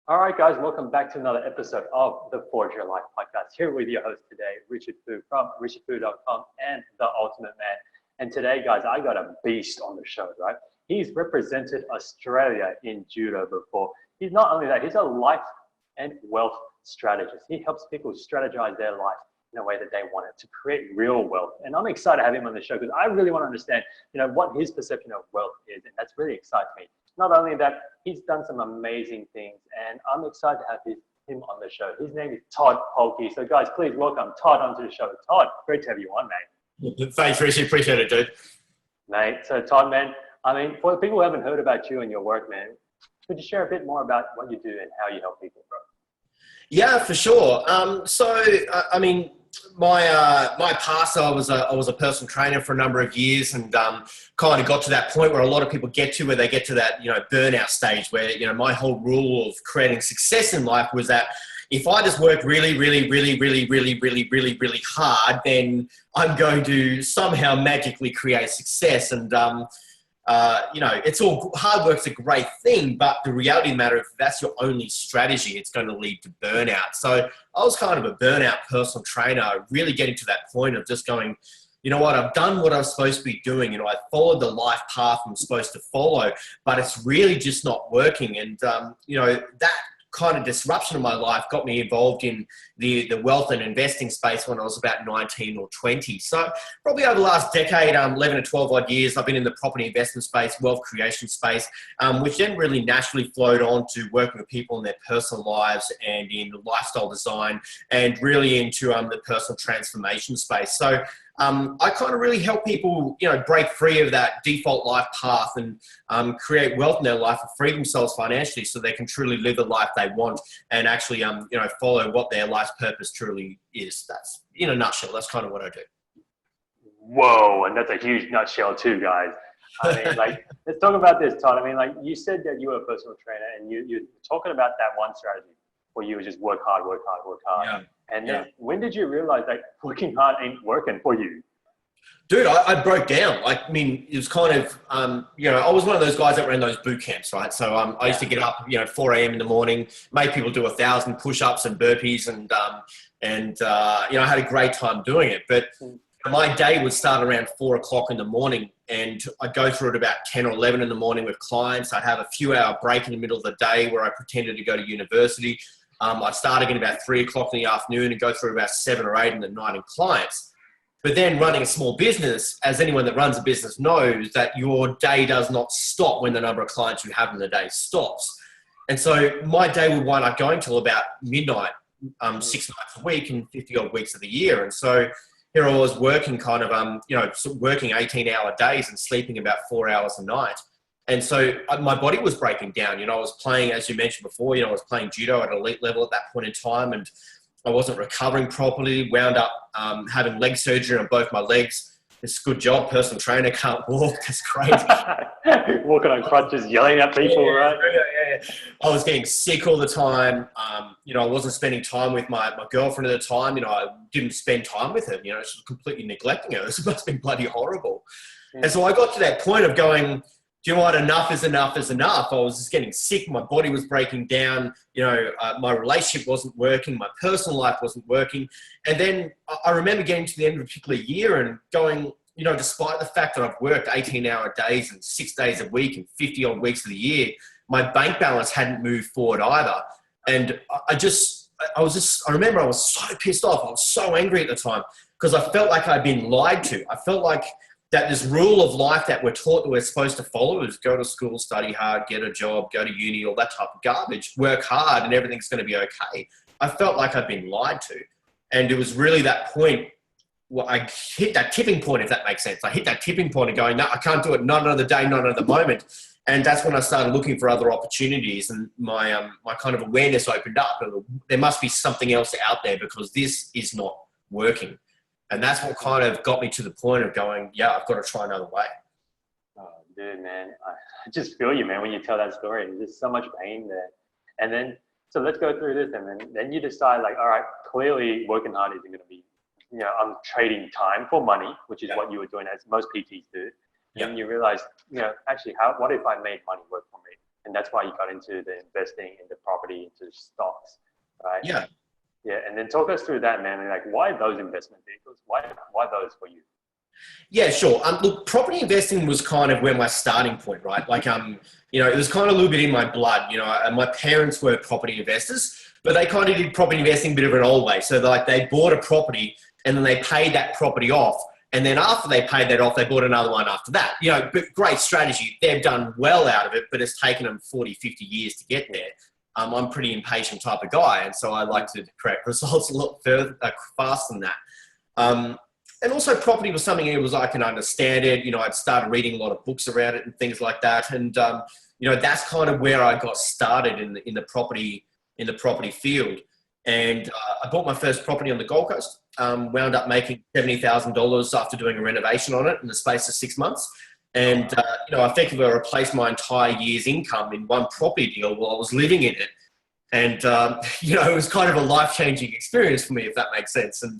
All right, guys, welcome back to another episode of the Forge Your Life podcast. Here with your host today, Richard Fu from richardfu.com and The Ultimate Man. And today, guys, I got a beast on the show, right? He's represented Australia in judo before. He's not only that, he's a life and wealth strategist. He helps people strategize their life in a way that they want it to create real wealth. And I'm excited to have him on the show because I really want to understand, what his perception of wealth is. And that's really exciting me. Not only that, he's done some amazing things, and I'm excited to have him on the show. His name is Todd Polke. So, guys, please welcome Todd onto the show. Todd, great to have you on, mate. Thanks, Richie. Appreciate it, dude. Mate, so Todd, man, for the people who haven't heard about you and your work, man, could you share a bit more about what you do and how you help people, bro? Yeah, for sure. My past, I was a personal trainer for a number of years, and kind of got to that point where a lot of people get to, where they get to that burnout stage, where my whole rule of creating success in life was that if I just work really, really, really, really, really, really, really, really hard, then I'm going to somehow magically create success. And it's all hard work's a great thing, but the reality of the matter, if that's your only strategy, it's going to lead to burnout. So I was kind of a burnout personal trainer, really getting to that point of just going, you know what, I've done what I was supposed to be doing. I followed the life path I'm supposed to follow, but it's really just not working. And, that kind of disruption of my life got me involved in the wealth and investing space when I was about 19 or 20. So probably over the last decade, 11 or 12 odd years, I've been in the property investment space, wealth creation space, which then really naturally flowed on to working with people in their personal lives and in lifestyle design and really into the personal transformation space. So I kind of really help people, break free of that default life path and create wealth in their life and free themselves financially so they can truly live the life they want and actually, follow what their life's purpose truly is. That's, in a nutshell, that's kind of what I do. Whoa, and that's a huge nutshell too, guys. Let's talk about this, Todd. You said that you were a personal trainer and you're talking about that one strategy where you would just work hard. Yeah. And then when did you realize that working hard ain't working for you? Dude, I broke down. It was kind of, I was one of those guys that ran those boot camps, right? So I used to get up, 4 a.m. in the morning, make people do 1,000 push-ups and burpees and I had a great time doing it. But my day would start around 4 o'clock in the morning and I'd go through it about 10 or 11 in the morning with clients. I'd have a few hour break in the middle of the day where I pretended to go to university. I'd start again about 3 o'clock in the afternoon and go through about 7 or 8 in the night in clients. But then running a small business, as anyone that runs a business knows, that your day does not stop when the number of clients you have in the day stops. And so my day would wind up going till about midnight, 6 nights a week and 50 odd weeks of the year. And so here I was working kind of, working 18-hour days and sleeping about 4 hours a night. And so my body was breaking down. I was playing, as you mentioned before, I was playing judo at elite level at that point in time, and I wasn't recovering properly, wound up having leg surgery on both my legs. It's a good job, personal trainer, can't walk. That's crazy. Walking on crutches, yelling at people, right? Yeah. I was getting sick all the time. I wasn't spending time with my girlfriend at the time. I didn't spend time with her. She was completely neglecting her. This must have been bloody horrible. And so I got to that point of going, do you know what? Enough is enough is enough. I was just getting sick. My body was breaking down. My relationship wasn't working. My personal life wasn't working. And then I remember getting to the end of a particular year and going, despite the fact that I've worked 18-hour days and 6 days a week and 50 odd weeks of the year, my bank balance hadn't moved forward either. And I remember I was so pissed off. I was so angry at the time because I felt like I'd been lied to. I felt like that this rule of life that we're taught that we're supposed to follow is go to school, study hard, get a job, go to uni, all that type of garbage, work hard and everything's going to be okay. I felt like I'd been lied to. And it was really that point where I hit that tipping point, if that makes sense. I hit that tipping point of going, no, I can't do it, not another day, not another moment. And that's when I started looking for other opportunities and my kind of awareness opened up. There must be something else out there because this is not working. And that's what kind of got me to the point of going, yeah, I've got to try another way. Oh, dude, man. I just feel you, man, when you tell that story. There's so much pain there. And then, so let's go through this. And then you decide, like, all right, clearly working hard isn't going to be, I'm trading time for money, which is what you were doing, as most PTs do. Yeah. And you realize, actually, what if I made money work for me? and that's why you got into the investing into property, into stocks, right? Yeah. Yeah, and then talk us through that, man. Like, why those investment vehicles? Why those for you? Yeah, sure. Look, property investing was kind of where my starting point, right? Like, it was kind of a little bit in my blood. My parents were property investors, but they kind of did property investing a bit of an old way. So, like, they bought a property and then they paid that property off. And then after they paid that off, they bought another one after that. But great strategy. They've done well out of it, but it's taken them 40, 50 years to get there. I'm a pretty impatient type of guy, and so I like to create results a lot faster than that. And also property was something I can understand it. I'd started reading a lot of books around it and things like that. And, that's kind of where I got started in the property field. And I bought my first property on the Gold Coast, wound up making $70,000 after doing a renovation on it in the space of 6 months. And, effectively I replaced my entire year's income in one property deal while I was living in it. And, it was kind of a life-changing experience for me, if that makes sense. And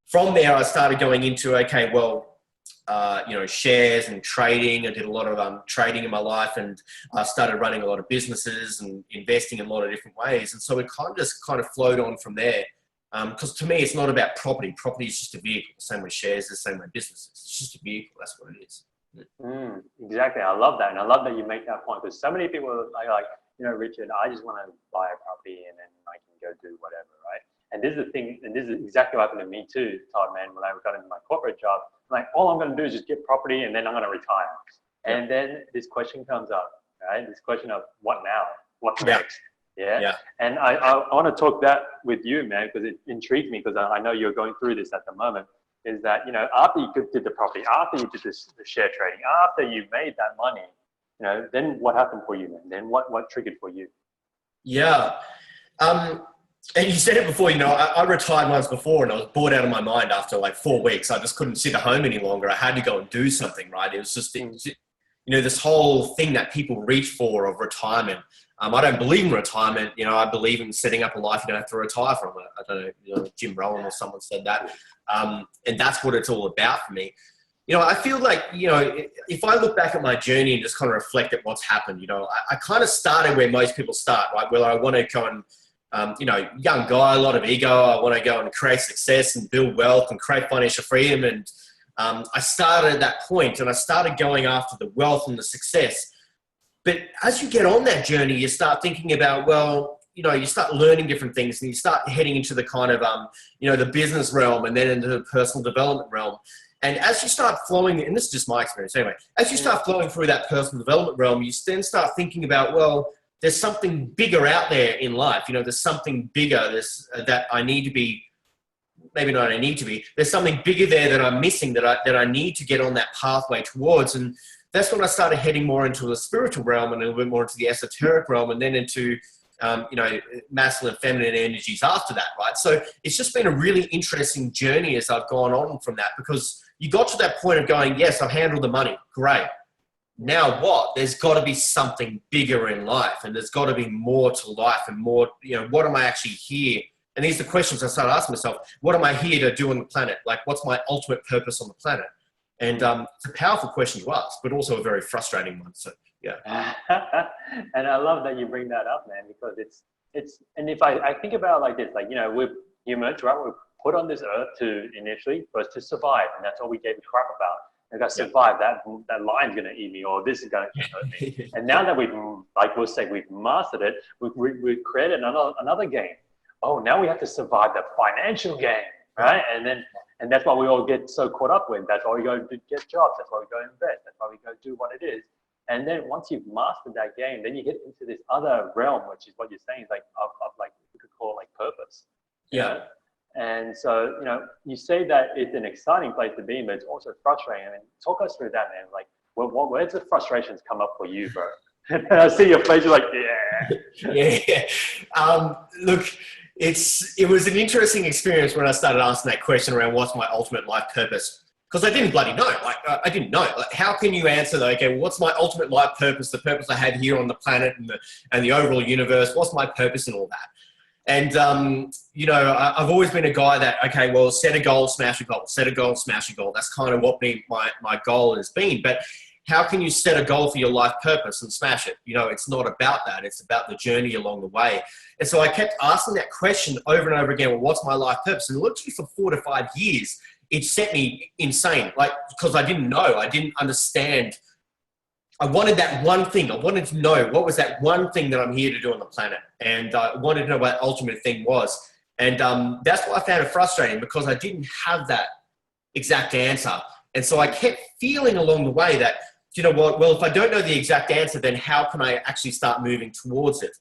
from there, I started going into, shares and trading. I did a lot of trading in my life, and I started running a lot of businesses and investing in a lot of different ways. And so it kind of flowed on from there. Because to me, it's not about property. Property is just a vehicle. The same with shares, the same with businesses. It's just a vehicle. That's what it is. Exactly. I love that. And I love that you make that point, because so many people are like, Richard, I just want to buy a property and then I can go do whatever, right? And this is the thing, and this is exactly what happened to me too, Todd, man. When I got into my corporate job, I'm like, all I'm going to do is just get property and then I'm going to retire. And then this question comes up, right? This question of what now? What's next? Yeah. And I want to talk that with you, man, because it intrigues me, because I know you're going through this at the moment. Is that, after you did the property, after you did the share trading, after you made that money, then what happened for you, man? Then what triggered for you? Yeah. And you said it before, I retired once before and I was bored out of my mind after like 4 weeks. I just couldn't sit at home any longer. I had to go and do something, right? It was just, this whole thing that people reach for of retirement. I don't believe in retirement. I believe in setting up a life you don't have to retire from. I don't know, Jim Rohn or someone said that. And that's what it's all about for me. I feel like, if I look back at my journey and just kind of reflect at what's happened, I kind of started where most people start, right? Where I want to go and, young guy, a lot of ego. I want to go and create success and build wealth and create financial freedom. And I started at that point, and I started going after the wealth and the success. But as you get on that journey, you start thinking about, you start learning different things, and you start heading into the kind of, the business realm, and then into the personal development realm. And as you start flowing, and this is just my experience anyway, as you start flowing through that personal development realm, you then start thinking about, there's something bigger out there in life. There's something bigger that I need to be, maybe not I need to be, there's something bigger there that I'm missing that I need to get on that pathway towards. And that's when I started heading more into the spiritual realm and a little bit more into the esoteric realm, and then into, masculine and feminine energies after that, right? So it's just been a really interesting journey as I've gone on from that, because you got to that point of going, yes, I've handled the money. Great. Now what? There's got to be something bigger in life, and there's got to be more to life and more, what am I actually here? And these are the questions I started asking myself. What am I here to do on the planet? Like, what's my ultimate purpose on the planet? And it's a powerful question to ask, but also a very frustrating one. So, yeah. And I love that you bring that up, man, because it's, and if I think about it like this, like, we're humans, right? We're put on this earth to initially first to survive. And that's all we gave a crap about. I got to survive. That lion's going to eat me, or this is going to hurt me. And now that we've, like we'll say, we've mastered it, we've created another game. Oh, now we have to survive the financial game, right? And that's why we all get so caught up with. That's why we go to get jobs. That's why we go invest. That's why we go do what it is. And then once you've mastered that game, then you get into this other realm, which is what you're saying, like of like, we could call like purpose. Yeah. And so, you say that it's an exciting place to be, but it's also frustrating. I mean, talk us through that, man. Like, where's the frustrations come up for you, bro? And I see your face, you're like, yeah. Look, it was an interesting experience when I started asking that question around what's my ultimate life purpose. Because I didn't bloody know. Like, I didn't know. Like, how can you answer that? Okay, what's my ultimate life purpose? The purpose I have here on the planet and the overall universe. What's my purpose in all that? And, I've always been a guy that, okay, well, set a goal, smash a goal. Set a goal, smash a goal. That's kind of what my goal has been. But how can you set a goal for your life purpose and smash it? It's not about that. It's about the journey along the way. And so I kept asking that question over and over again. Well, what's my life purpose? And literally for 4 to 5 years, it set me insane. Because I didn't know, I didn't understand. I wanted that one thing. I wanted to know what was that one thing that I'm here to do on the planet. And I wanted to know what that ultimate thing was. And that's why I found it frustrating, because I didn't have that exact answer. And so I kept feeling along the way that, well, if I don't know the exact answer, then how can I actually start moving towards it?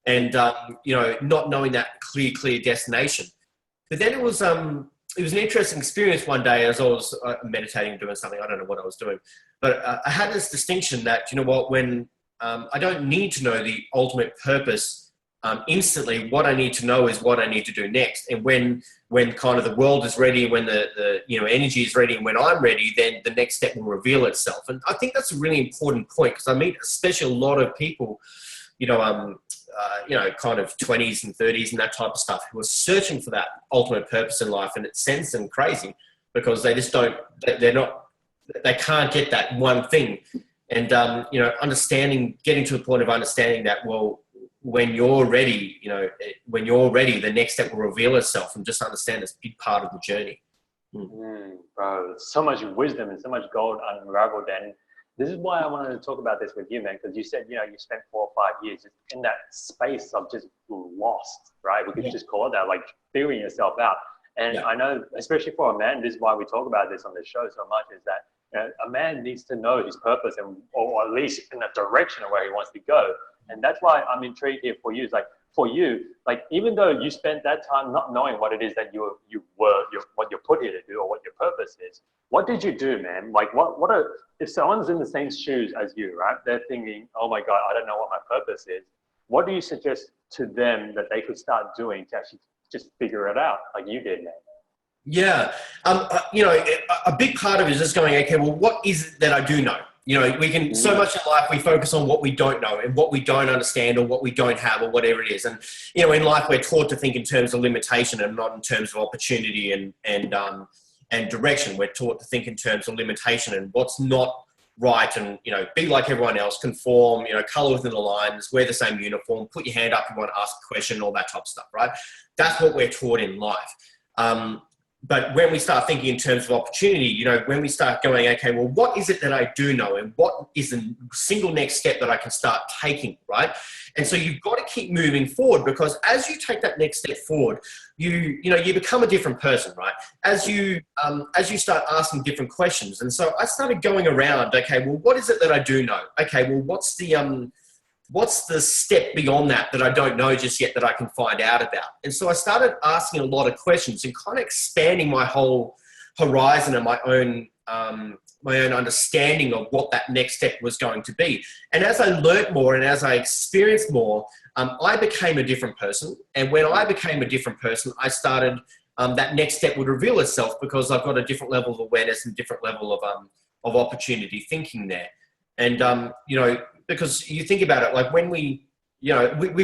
And, not knowing that clear destination. But then it was an interesting experience one day as I was meditating and doing something. I don't know what I was doing, but I had this distinction that, when I don't need to know the ultimate purpose instantly, what I need to know is what I need to do next. And when kind of the world is ready, when the energy is ready, and when I'm ready, then the next step will reveal itself. And I think that's a really important point, because I meet especially a lot of people, kind of 20s and 30s and that type of stuff, who are searching for that ultimate purpose in life. And it sends them crazy, because they just they can't get that one thing. And, getting to the point of understanding that, well, when you're ready, the next step will reveal itself, and just understand it's a big part of the journey. Bro, so much wisdom and so much gold unraveled. And this is why I wanted to talk about this with you, man, because you said, you spent 4 or 5 years in that space of just lost, right? We could just call it that, like figuring yourself out. And I know, especially for a man, this is why we talk about this on the show so much, is that a man needs to know his purpose, or at least in the direction of where he wants to go. And that's why I'm intrigued here for you. It's like, for you, like, even though you spent that time not knowing what it is that what you're put here to do, or what your purpose is, what did you do, man? Like, if someone's in the same shoes as you, right? They're thinking, oh my God, I don't know what my purpose is. What do you suggest to them that they could start doing to actually just figure it out, like you did, man? Yeah. A big part of it is just going, okay, well, what is it that I do know? We can, so much in life, we focus on what we don't know and what we don't understand, or what we don't have, or whatever it is. And, in life, we're taught to think in terms of limitation and not in terms of opportunity and direction. We're taught to think in terms of limitation and what's not right, and, be like everyone else, conform, color within the lines, wear the same uniform, put your hand up if you want to ask a question, all that type of stuff, right? That's what we're taught in life. But when we start thinking in terms of opportunity, when we start going, okay, well, what is it that I do know, and what is the single next step that I can start taking, right? And so you've got to keep moving forward, because as you take that next step forward, you become a different person, right? As you start asking different questions. And so I started going around, okay, well, what is it that I do know? Okay, well, what's the step beyond that I don't know just yet that I can find out about? And so I started asking a lot of questions and kind of expanding my whole horizon and my own understanding of what that next step was going to be. And as I learned more and as I experienced more, I became a different person. And when I became a different person, I started, that next step would reveal itself, because I've got a different level of awareness and different level of opportunity thinking there. And, because you think about it, like when we've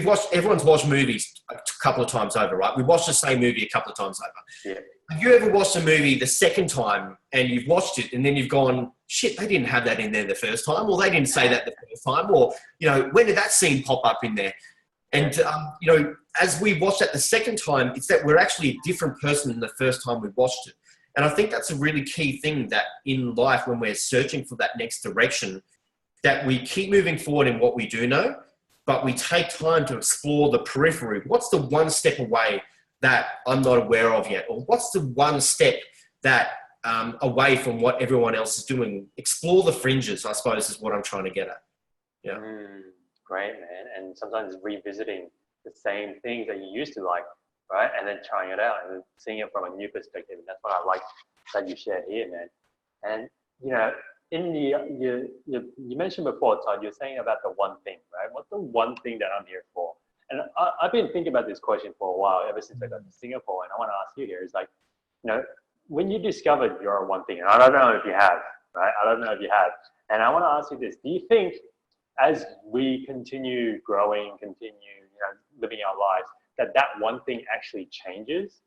watched, everyone's watched movies a couple of times over, right? We've watched the same movie a couple of times over. Yeah. Have you ever watched a movie the second time and you've watched it and then you've gone, shit, they didn't have that in there the first time, or they didn't say that the first time, or, when did that scene pop up in there? And, as we watched that the second time, it's that we're actually a different person than the first time we watched it. And I think that's a really key thing, that in life, when we're searching for that next direction, that we keep moving forward in what we do know, but we take time to explore the periphery. What's the one step away that I'm not aware of yet? Or what's the one step that away from what everyone else is doing? Explore the fringes, I suppose, is what I'm trying to get at. Yeah. Great, man. And sometimes revisiting the same things that you used to like, right? And then trying it out and seeing it from a new perspective. And that's what I like that you shared here, man. And, you mentioned before, Todd, you're saying about the one thing, right? What's the one thing that I'm here for? And I've been thinking about this question for a while, ever since I got to Singapore. And I want to ask you here, is like, when you discovered your one thing, and I don't know if you have, right? I don't know if you have. And I want to ask you this. Do you think as we continue growing, living our lives, that one thing actually changes?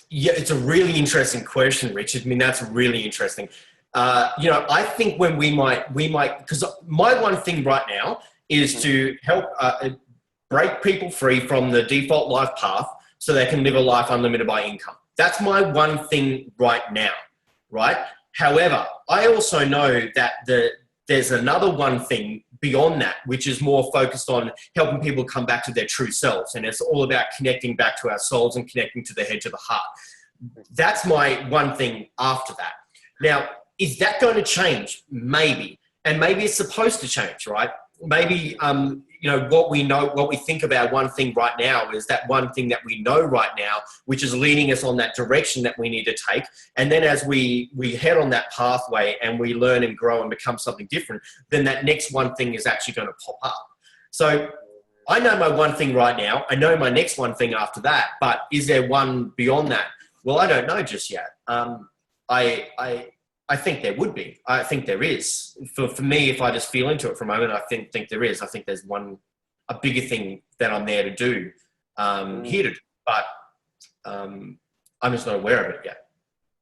Yeah, it's a really interesting question, Richard. I mean, that's really interesting. I think when we might, because my one thing right now is to help break people free from the default life path so they can live a life unlimited by income. That's my one thing right now, right? However, I also know that there's another one thing beyond that, which is more focused on helping people come back to their true selves. And it's all about connecting back to our souls and connecting to the head, to the heart. That's my one thing after that. Now, is that going to change? Maybe. And maybe it's supposed to change, right? Maybe, what we think about one thing right now is that one thing that we know right now, which is leading us on that direction that we need to take. And then as we head on that pathway and we learn and grow and become something different, then that next one thing is actually going to pop up. So I know my one thing right now. I know my next one thing after that, but is there one beyond that? Well, I don't know just yet. I think there would be. I think there is. For me, if I just feel into it for a moment, I think there is. I think there's a bigger thing that I'm there to do, here to do. But I'm just not aware of it yet.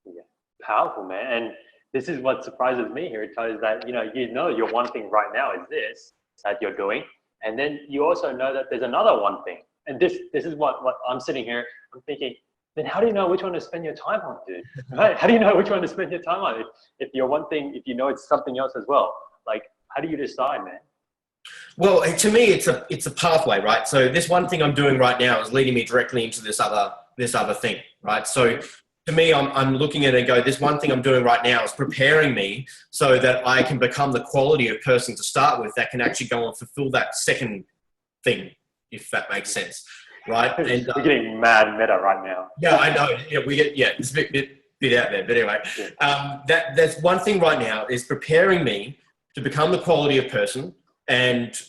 Yeah, powerful, man. And this is what surprises me here, Todd, is that your one thing right now is this that you're doing, and then you also know that there's another one thing. And this is what I'm sitting here. I'm thinking, then how do you know which one to spend your time on, dude? Right? How do you know which one to spend your time on? If you're one thing, if you know it's something else as well, like how do you decide, man? Well, to me, it's a pathway, right? So this one thing I'm doing right now is leading me directly into this other thing, right? So to me, I'm looking at it and go, this one thing I'm doing right now is preparing me so that I can become the quality of person to start with that can actually go and fulfill that second thing, if that makes sense. Right, and we're getting mad meta right now. Yeah, I know. Yeah, it's a bit out there, but anyway, that's one thing right now is preparing me to become the quality of person and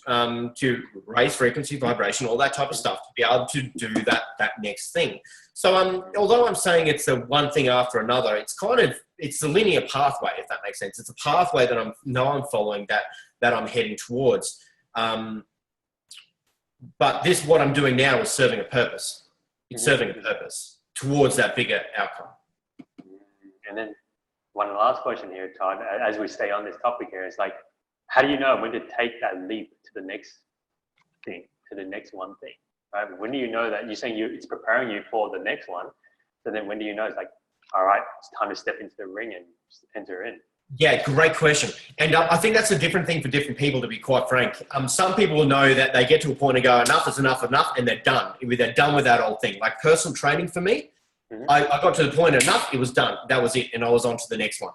to raise frequency, vibration, all that type of stuff to be able to do that next thing. So although I'm saying it's a one thing after another, it's a linear pathway, if that makes sense. It's a pathway that I'm following that I'm heading towards. But what I'm doing now is serving a purpose. It's serving a purpose towards that bigger outcome. And then one last question here, Todd, as we stay on this topic here, is like, how do you know when to take that leap to the next thing, to the next one thing, right? When do you know that you're saying it's preparing you for the next one? So then when do you know it's like, all right, it's time to step into the ring and just enter in? Yeah, great question. And I think that's a different thing for different people, to be quite frank. Some people will know that they get to a point and go, enough is enough, and they're done. They're done with that old thing. Like personal training for me, I got to the point enough, it was done. That was it. And I was on to the next one.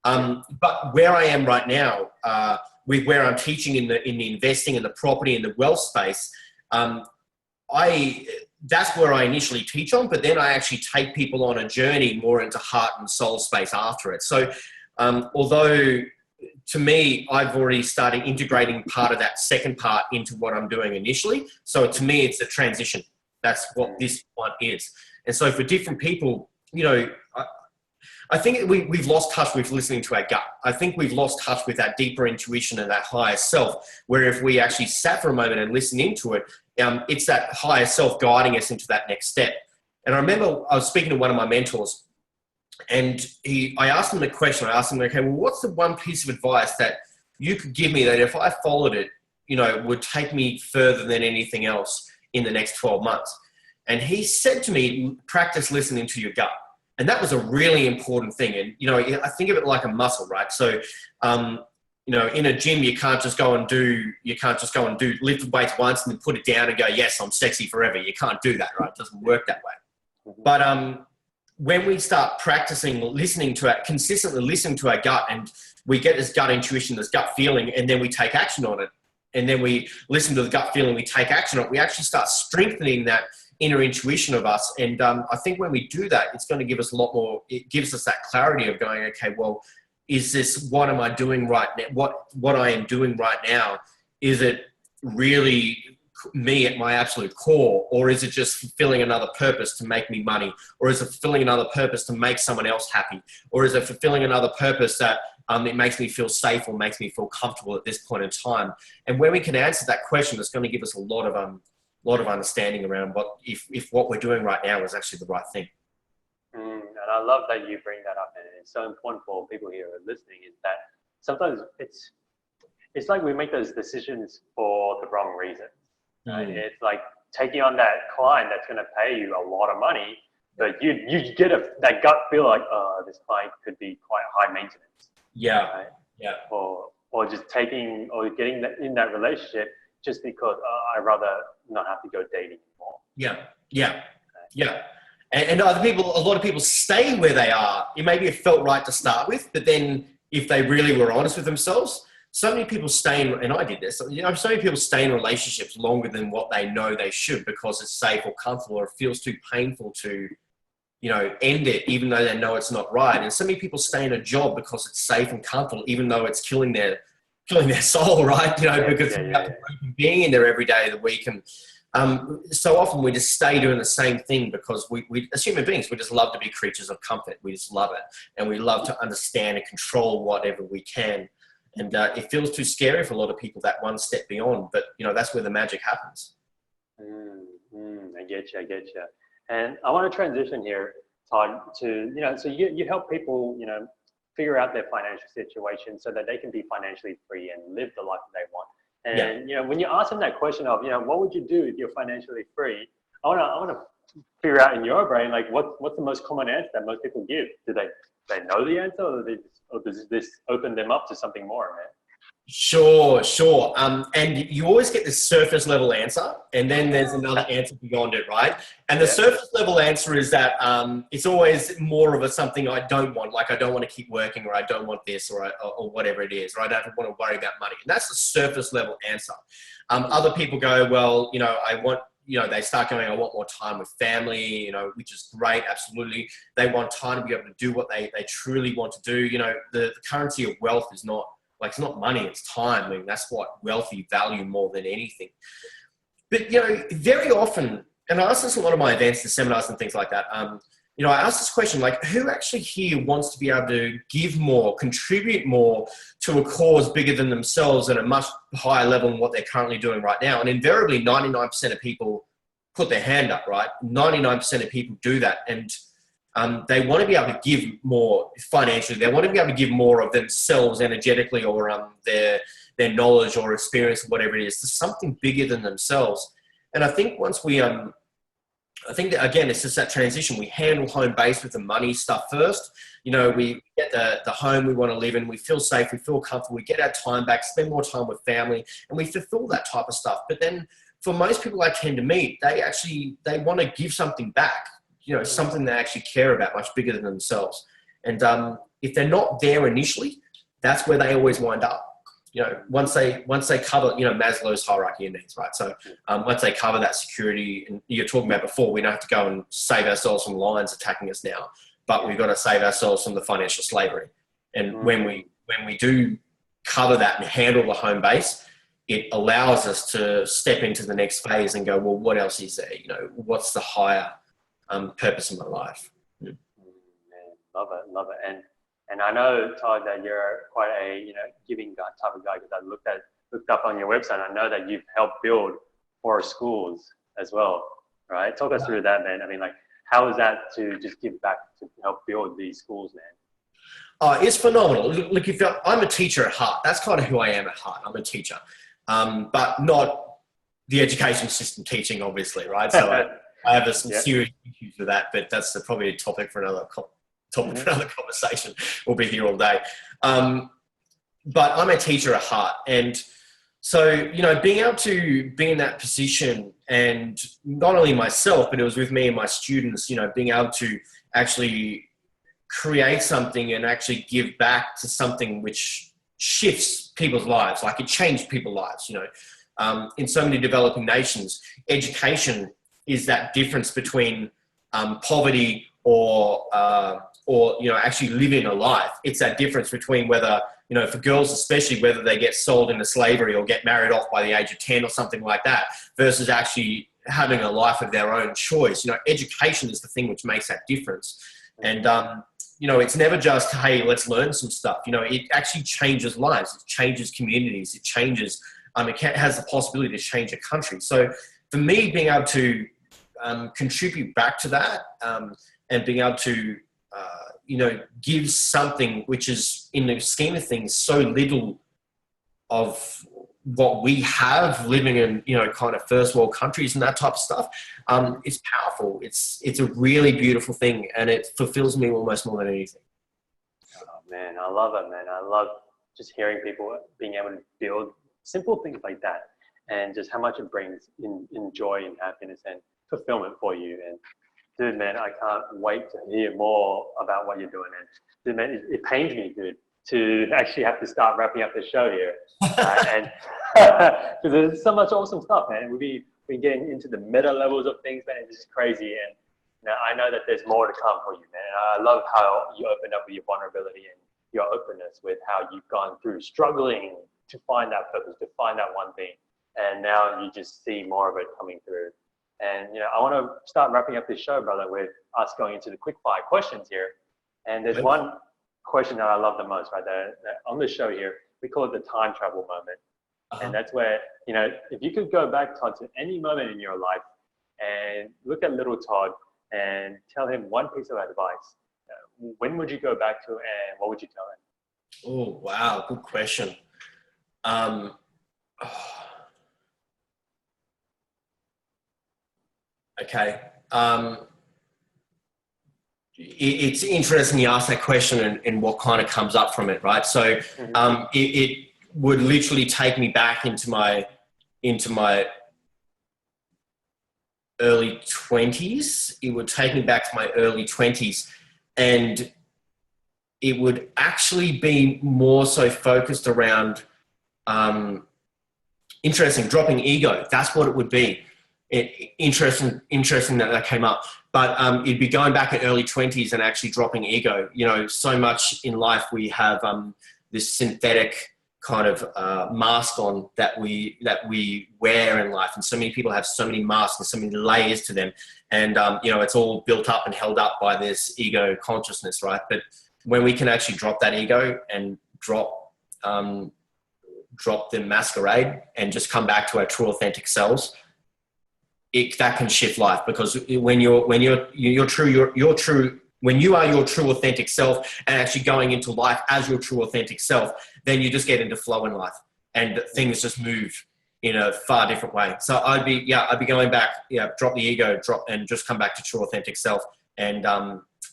But where I am right now, with where I'm teaching in the investing and the property and the wealth space, that's where I initially teach on, but then I actually take people on a journey more into heart and soul space after it. So although to me, I've already started integrating part of that second part into what I'm doing initially. So to me, it's a transition. That's what this one is. And so for different people, I think we've lost touch with listening to our gut. I think we've lost touch with that deeper intuition and that higher self, where if we actually sat for a moment and listened into it, it's that higher self guiding us into that next step. And I remember I was speaking to one of my mentors, and I asked him the question. I asked him, okay, well, what's the one piece of advice that you could give me that if I followed it, would take me further than anything else in the next 12 months? And he said to me, practice listening to your gut. And that was a really important thing. And, I think of it like a muscle, right? So, in a gym, you can't just go and lift weights once and then put it down and go, yes, I'm sexy forever. You can't do that, right? It doesn't work that way. But, when we start practicing consistently listening to our gut, and we get this gut intuition, this gut feeling, and then we take action on it, and then we listen to the gut feeling, we take action on it, we actually start strengthening that inner intuition of us. And I think when we do that, it's going to give us a lot more, it gives us that clarity of going, okay, well, is this, what am I doing right now? What I am doing right now, is it really me at my absolute core, or is it just fulfilling another purpose to make me money, or is it fulfilling another purpose to make someone else happy, or is it fulfilling another purpose that it makes me feel safe or makes me feel comfortable at this point in time? And when we can answer that question, it's going to give us a lot of understanding around if what we're doing right now is actually the right thing. And I love that you bring that up, it's so important for people here who are listening, is that sometimes it's like we make those decisions for the wrong reasons. Right? It's like taking on that client that's going to pay you a lot of money, but you get that gut feel like, oh, this client could be quite high maintenance. Yeah. Right? Yeah. Or just getting that in that relationship just because I'd rather not have to go dating anymore. Yeah. And a lot of people stay where they are. It maybe it felt right to start with, but then if they really were honest with themselves, so many people stay in, and I did this, so many people stay in relationships longer than what they know they should because it's safe or comfortable or it feels too painful to, end it, even though they know it's not right. And so many people stay in a job because it's safe and comfortable, even though it's killing their soul, right? Because you have to keep being in there every day of the week. And so often we just stay doing the same thing because we as human beings, we just love to be creatures of comfort. We just love it. And we love to understand and control whatever we can. And it feels too scary for a lot of people, that one step beyond. But, that's where the magic happens. I get you. And I want to transition here, Todd, to, so you help people, figure out their financial situation so that they can be financially free and live the life that they want. And, when you ask them that question of, what would you do if you're financially free? I want to figure out in your brain, like what's the most common answer that most people give? Do they know the answer, or does this open them up to something more, man? Sure. And you always get this surface level answer, and then there's another answer beyond it, right? And the surface level answer is that it's always more of something I don't want, like I don't want to keep working, or I don't want this, or whatever it is, or I don't want to worry about money. And that's the surface level answer. Other people go, well, I want, they start going, I want more time with family, which is great. Absolutely. They want time to be able to do what they truly want to do. The currency of wealth is not, it's not money, it's time. I mean, that's what wealthy value more than anything. But, very often, and I ask this at a lot of my events and seminars and things like that, I ask this question, like, who actually here wants to be able to give more, contribute more to a cause bigger than themselves at a much higher level than what they're currently doing right now? And invariably, 99% of people put their hand up, right? 99% of people do that. And they want to be able to give more financially. They want to be able to give more of themselves energetically, or their knowledge or experience, or whatever it is, to something bigger than themselves. And I think once we, I think that, again, it's just that transition. We handle home base with the money stuff first. We get the home we want to live in. We feel safe. We feel comfortable. We get our time back, spend more time with family, and we fulfill that type of stuff. But then for most people I tend to meet, they want to give something back. Something they actually care about, much bigger than themselves. And if they're not there initially, that's where they always wind up. Once they cover, Maslow's hierarchy of needs, right? So once they cover that security, and you're talking about before, we don't have to go and save ourselves from lions attacking us now, but we've got to save ourselves from the financial slavery. And when we do cover that and handle the home base, it allows us to step into the next phase and go, well, what else is there? What's the higher purpose of my life? Man, love it. And I know, Todd, that you're quite a giving type of guy, because I looked up on your website. I know that you've helped build 4 schools as well, right? Talk us through that, man. I mean, like, how is that to just give back to help build these schools, man? It's phenomenal. Look, I'm a teacher at heart. That's kind of who I am at heart. I'm a teacher, but not the education system teaching, obviously, right? So I have some serious issues with that, but that's probably a topic for another conversation. We'll be here all day. But I'm a teacher at heart. And so, being able to be in that position, and not only myself, but it was with me and my students, being able to actually create something and actually give back to something which shifts people's lives. Like, it changed people's lives, in so many developing nations. Education is that difference between poverty or actually living a life. It's that difference between whether, for girls especially, whether they get sold into slavery or get married off by the age of 10 or something like that, versus actually having a life of their own choice. Education is the thing which makes that difference. And, it's never just, hey, let's learn some stuff. It actually changes lives. It changes communities. It changes, it has the possibility to change a country. So for me, being able to contribute back to that, and being able to gives something which is, in the scheme of things, so little of what we have living in, kind of first world countries and that type of stuff. It's powerful. It's a really beautiful thing, and it fulfills me almost more than anything. Oh man, I love it, man. I love just hearing people being able to build simple things like that, and just how much it brings in joy and happiness and fulfillment for you. And dude, man, I can't wait to hear more about what you're doing. And dude, man, it pains me, dude, to actually have to start wrapping up the show here. And because there's so much awesome stuff, man. We've been getting into the meta levels of things, man. It's just crazy. And I know that there's more to come for you, man. And I love how you opened up with your vulnerability and your openness with how you've gone through struggling to find that purpose, to find that one thing. And now you just see more of it coming through. And, I want to start wrapping up this show, brother, with us going into the quickfire questions here. And there's one question that I love the most, right there on the show here. We call it the time travel moment. And that's where, if you could go back, Todd, to any moment in your life and look at little Todd and tell him one piece of advice, when would you go back to and what would you tell him? Oh, wow. Good question. Okay. It's interesting you ask that question and what kind of comes up from it, right? So it would literally take me back into my early 20s. It would take me back to my early 20s, and it would actually be more so focused around dropping ego. That's what it would be. Interesting that came up. But it'd be going back in early 20s and actually dropping ego. So much in life we have this synthetic kind of mask on that we wear in life, and so many people have so many masks and so many layers to them, and it's all built up and held up by this ego consciousness, right? But when we can actually drop that ego and drop the masquerade and just come back to our true authentic selves, that can shift life. Because when you are your true authentic self and actually going into life as your true authentic self, then you just get into flow in life and things just move in a far different way. So I'd be going back, drop the ego, and just come back to true authentic self. And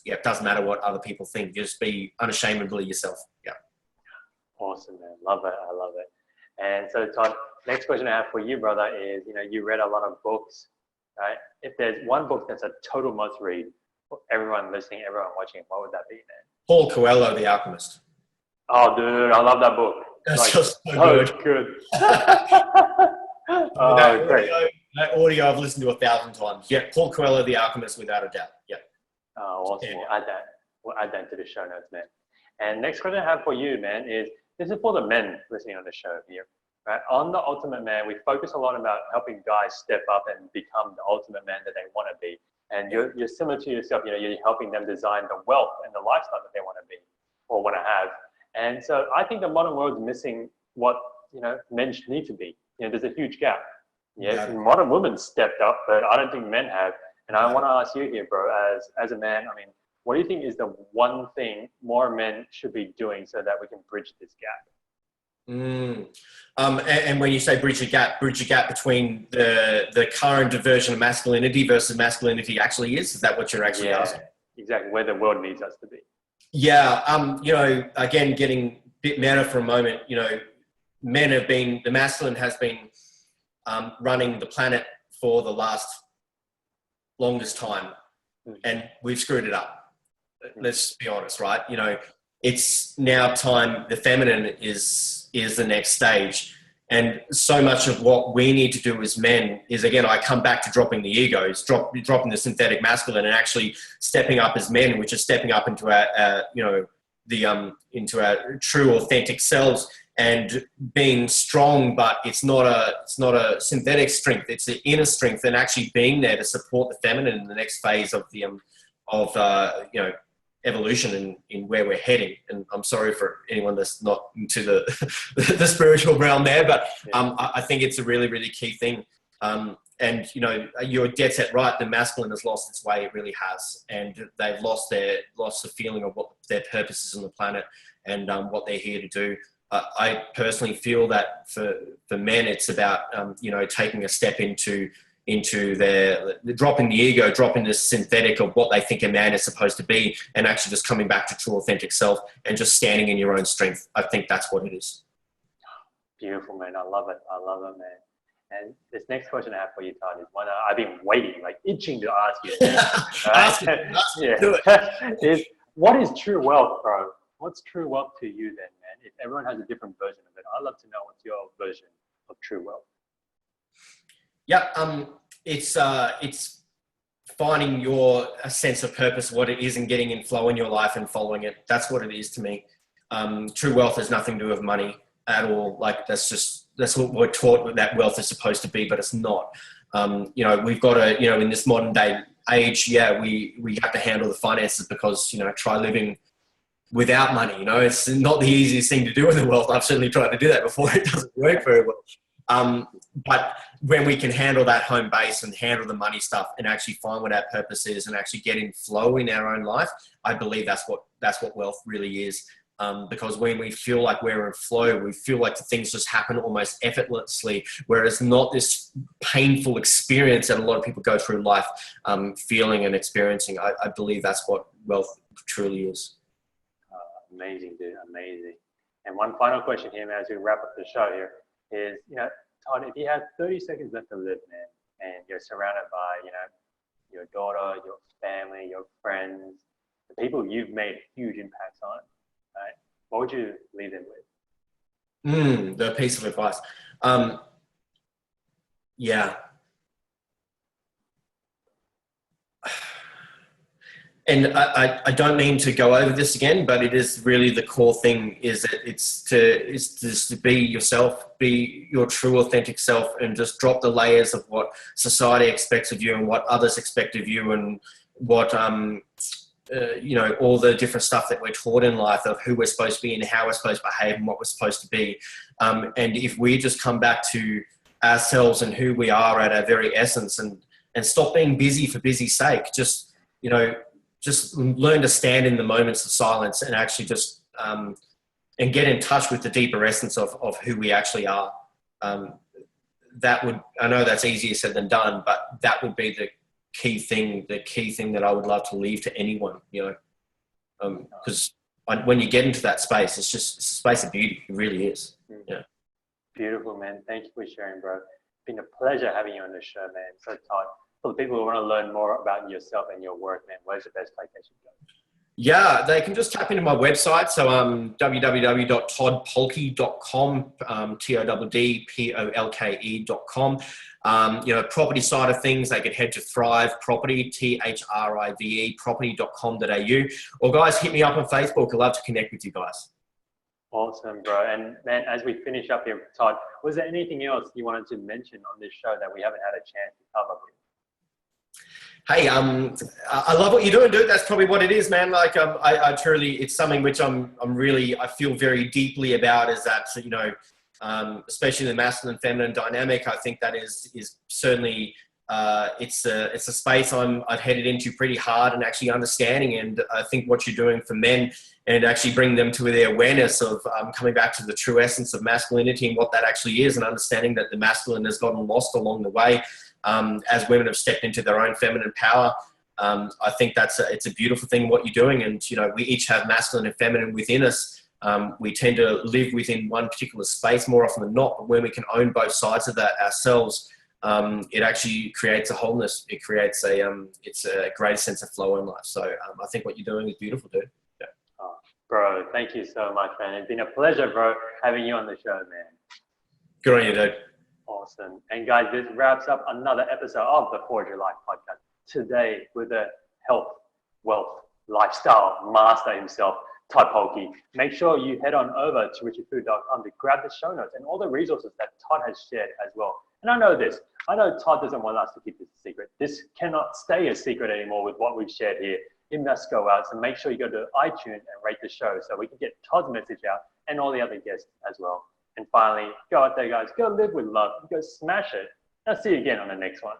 it doesn't matter what other people think. Just be unashamedly yourself. Yeah. Awesome, man. Love it. I love it. And so, Todd, next question I have for you, brother, is, you read a lot of books, right? If there's one book that's a total must read for everyone listening, everyone watching, what would that be, man? Paulo Coelho, The Alchemist. Oh, dude, I love that book. That's just so good. Great. That audio I've listened to 1,000 times. Yeah, Paulo Coelho, The Alchemist, without a doubt. Yeah. Oh, awesome. We'll add that to the show notes, man. And next question I have for you, man, is this is for the men listening on the show here. Right? On the Ultimate Man, we focus a lot about helping guys step up and become the ultimate man that they want to be. And you're similar to yourself, you're helping them design the wealth and the lifestyle that they want to be or want to have. And so I think the modern world is missing what, men need to be. There's a huge gap. Yes, modern women stepped up, but I don't think men have. And I want to ask you here, bro, as a man, what do you think is the one thing more men should be doing so that we can bridge this gap? And when you say bridge a gap between the current version of masculinity versus masculinity actually is that what you're actually asking? Exactly, where the world needs us to be. Yeah, again, getting a bit meta for a moment, the masculine has been running the planet for the longest time, and we've screwed it up. Let's be honest, right? It's now time, the feminine is the next stage. And so much of what we need to do as men is, again, I come back to dropping the egos, dropping the synthetic masculine and actually stepping up as men, which is stepping up into our into our true authentic selves and being strong, but it's not a synthetic strength. It's the inner strength and actually being there to support the feminine in the next phase of the, evolution in where we're heading. And I'm sorry for anyone that's not into the spiritual realm there, but I think it's a really, really key thing. And, you know, you're dead set right. The masculine has lost its way. It really has. And they've lost the feeling of what their purpose is on the planet and what they're here to do. I personally feel that for men, it's about, you know, taking a step into their dropping the ego, dropping the synthetic of what they think a man is supposed to be, and actually just coming back to true authentic self and just standing in your own strength. I think that's what it is. Beautiful, man. I love it. I love it, man. And this next question I have for you, Todd, is one I've been waiting, like itching to ask you. Ask it, do it. Is what is true wealth, bro? What's true wealth to you then, man? If everyone has a different version of it, I'd love to know what's your version of true wealth. Yeah, it's finding a sense of purpose, what it is, and getting in flow in your life and following it. That's what it is to me. True wealth has nothing to do with money at all. Like that's what we're taught that wealth is supposed to be, but it's not. You know, we've got to, you know, in this modern day age, yeah, we have to handle the finances because, you know, try living without money. You know, it's not the easiest thing to do in the world. I've certainly tried to do that before. It doesn't work very well. But when we can handle that home base and handle the money stuff and actually find what our purpose is and actually get in flow in our own life, I believe that's what wealth really is. Because when we feel like we're in flow, we feel like the things just happen almost effortlessly, whereas not this painful experience that a lot of people go through life feeling and experiencing. I believe that's what wealth truly is. Amazing, dude. Amazing. And one final question here, man, as we wrap up the show here is, you know, Todd, if you had 30 seconds left to live, man, and you're surrounded by, you know, your daughter, your family, your friends, the people you've made huge impacts on, right? What would you leave them with? The piece of advice. Yeah. And I don't mean to go over this again, but it is really the core thing is that it's just to be yourself, be your true authentic self, and just drop the layers of what society expects of you and what others expect of you, and what, you know, all the different stuff that we're taught in life of who we're supposed to be and how we're supposed to behave and what we're supposed to be. And if we just come back to ourselves and who we are at our very essence, and stop being busy for busy's sake, just, you know, just learn to stand in the moments of silence and actually just, and get in touch with the deeper essence of who we actually are. That would, I know that's easier said than done, but that would be the key thing that I would love to leave to anyone, you know, because when you get into that space, it's a space of beauty. It really is. Yeah. Beautiful, man. Thank you for sharing, bro. It's been a pleasure having you on the show, man. So, Todd, for the people who want to learn more about yourself and your work, man, where's the best place they should go? Yeah, they can just tap into my website. So www.toddpolke.com, TODDPOLKE.com. You know, property side of things, they could head to Thrive Property, THRIVE, property.com.au. Or guys, hit me up on Facebook. I'd love to connect with you guys. Awesome, bro. And man, as we finish up here, Todd, was there anything else you wanted to mention on this show that we haven't had a chance to cover with? Hey, I love what you're doing, dude. That's probably what it is, man. Like, I truly, it's something which I feel very deeply about, is that, you know, especially the masculine feminine dynamic. I think that is certainly, it's a space I've headed into pretty hard and actually understanding. And I think what you're doing for men and actually bring them to the awareness of coming back to the true essence of masculinity and what that actually is, and understanding that the masculine has gotten lost along the way. As women have stepped into their own feminine power, I think it's a beautiful thing what you're doing. And, you know, we each have masculine and feminine within us. We tend to live within one particular space more often than not, but when we can own both sides of that ourselves, it actually creates a wholeness. It creates it's a greater sense of flow in life. So I think what you're doing is beautiful, dude. Yeah. Oh, bro, thank you so much, man. It's been a pleasure, bro, having you on the show, man. Good on you, dude. Awesome. And guys, this wraps up another episode of the Forge Your Life podcast. Today with the health, wealth, lifestyle master himself, Todd Polke. Make sure you head on over to richardfood.com to grab the show notes and all the resources that Todd has shared as well. And I know Todd doesn't want us to keep this a secret. This cannot stay a secret anymore with what we've shared here. It must go out. So make sure you go to iTunes and rate the show so we can get Todd's message out and all the other guests as well. And finally, go out there, guys. Go live with love. Go smash it. I'll see you again on the next one.